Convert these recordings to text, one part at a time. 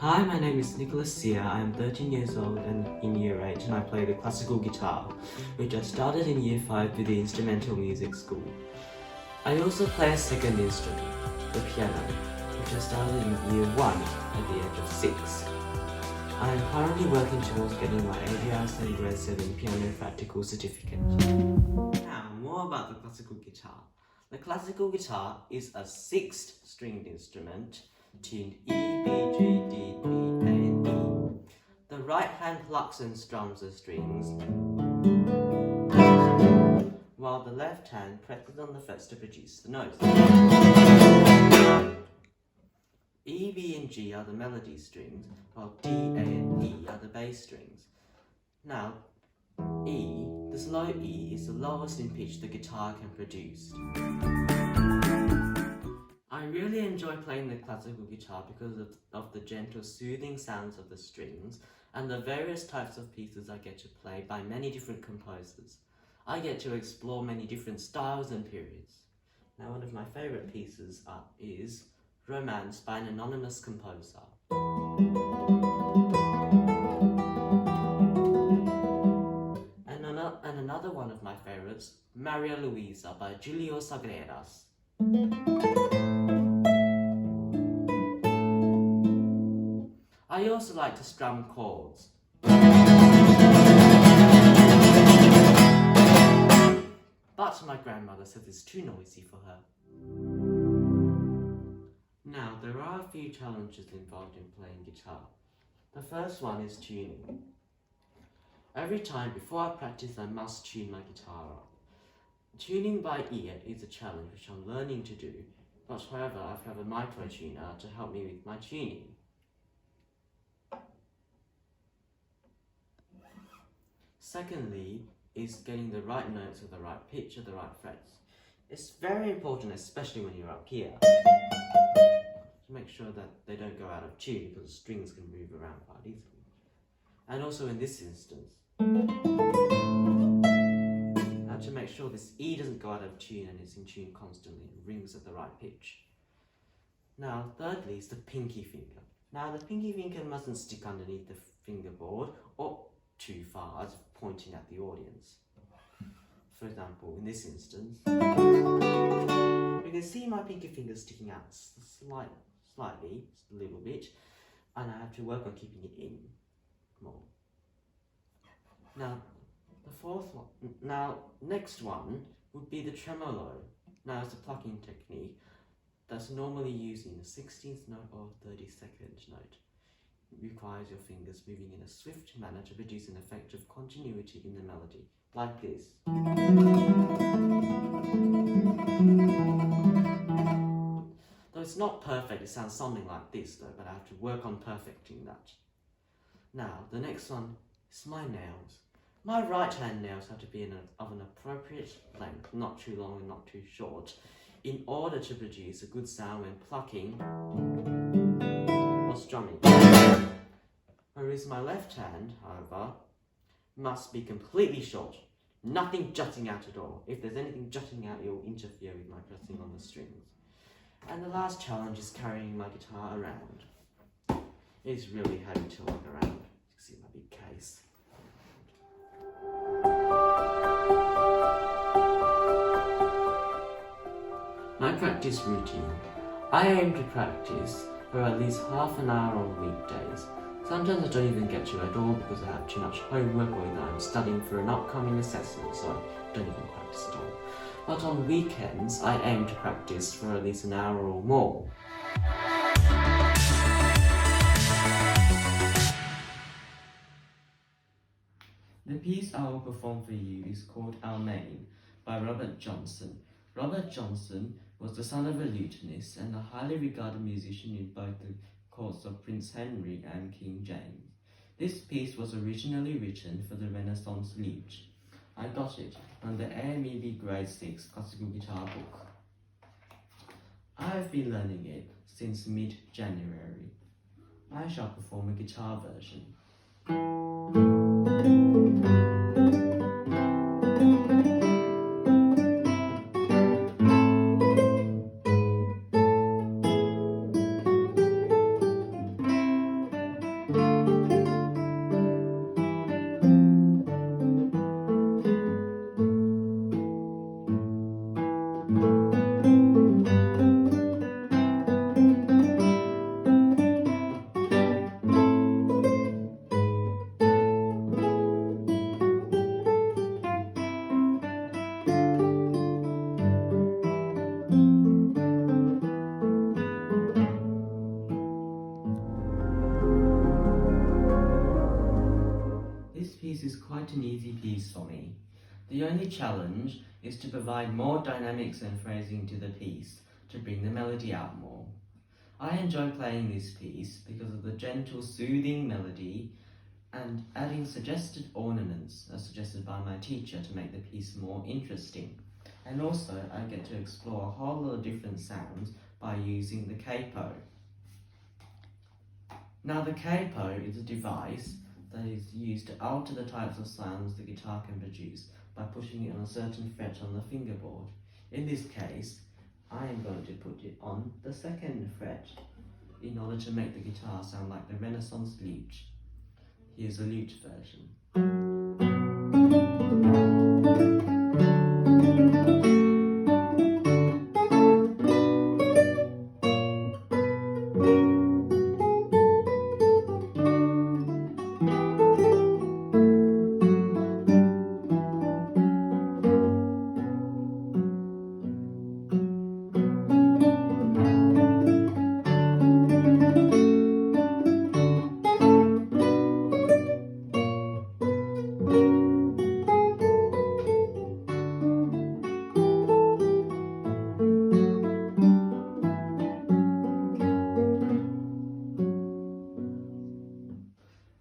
Hi, my name is Nicholas Sia. I am 13 years old and in Year 8 and I play the classical guitar, which I started in Year 5 with the instrumental music school. I also play a second instrument, the piano, which I started in Year 1 at the age of 6. I am currently working towards getting my ABRC Grade 7 Piano Practical Certificate. Now, more about the classical guitar. The classical guitar is a 6th stringed instrument tuned E, B, G, D, B, A, and E. The right hand plucks and strums the strings, while the left hand presses on the frets to produce the notes. E, B, and G are the melody strings, while D, A, and E are the bass strings. Now, E, the slow E, is the lowest in pitch the guitar can produce. I really enjoy playing the classical guitar because of the gentle, soothing sounds of the strings and the various types of pieces I get to play by many different composers. I get to explore many different styles and periods. Now, one of my favourite pieces is Romance by an anonymous composer. And another one of my favourites, Maria Luisa by Julio Sagreras. I also like to strum chords. But my grandmother says it's too noisy for her. Now, there are a few challenges involved in playing guitar. The first one is tuning. Every time before I practice, I must tune my guitar up. Tuning by ear is a challenge which I'm learning to do, but however, I have a micro tuner to help me with my tuning. Secondly, is getting the right notes with the right pitch at the right frets. It's very important, especially when you're up here, to make sure that they don't go out of tune because the strings can move around quite easily. And also in this instance, to make sure this E doesn't go out of tune and is in tune constantly and rings at the right pitch. Now, thirdly is the pinky finger. Now, the pinky finger mustn't stick underneath the fingerboard or too far as pointing at the audience. For example, in this instance, you can see my pinky finger sticking out slightly, just a little bit, and I have to work on keeping it in more. Now, the fourth one. Now, next one would be the tremolo. Now, it's a plucking technique that's normally used in a 16th note or 32nd note. It requires your fingers moving in a swift manner to produce an effect of continuity in the melody, like this. Though it's not perfect, it sounds something like this though, but I have to work on perfecting that. Now, the next one is my nails. My right hand nails have to be of an appropriate length, not too long and not too short, in order to produce a good sound when plucking or strumming. Whereas my left hand, however, must be completely short, nothing jutting out at all. If there's anything jutting out, it will interfere with my pressing on the strings. And the last challenge is carrying my guitar around. It's really heavy to lug around. You can see my big case. My practice routine. I aim to practice for at least half an hour on weekdays. Sometimes I don't even get to at all because I have too much homework or either I'm studying for an upcoming assessment, so I don't even practice at all. But on weekends, I aim to practice for at least an hour or more. The piece I will perform for you is called Almain by Robert Johnson. Robert Johnson was the son of a lutenist and a highly regarded musician in both the courts of Prince Henry and King James. This piece was originally written for the Renaissance lute. I got it from the AMEB Grade 6 classical guitar book. I have been learning it since mid-January. I shall perform a guitar version. quite an easy piece for me. The only challenge is to provide more dynamics and phrasing to the piece to bring the melody out more. I enjoy playing this piece because of the gentle, soothing melody and adding suggested ornaments as suggested by my teacher to make the piece more interesting. And also, I get to explore a whole lot of different sounds by using the capo. Now, the capo is a device that is used to alter the types of sounds the guitar can produce by pushing it on a certain fret on the fingerboard. In this case, I am going to put it on the 2nd fret in order to make the guitar sound like the Renaissance lute. Here's the lute version.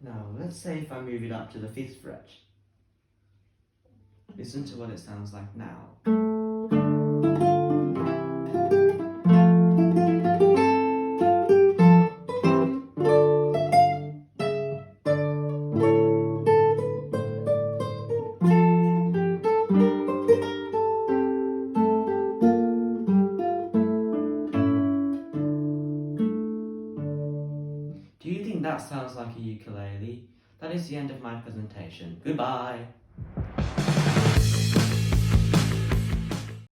Now, let's say if I move it up to the 5th fret. Listen to what it sounds like now. Do you think that sounds like a ukulele? That is the end of my presentation. Goodbye!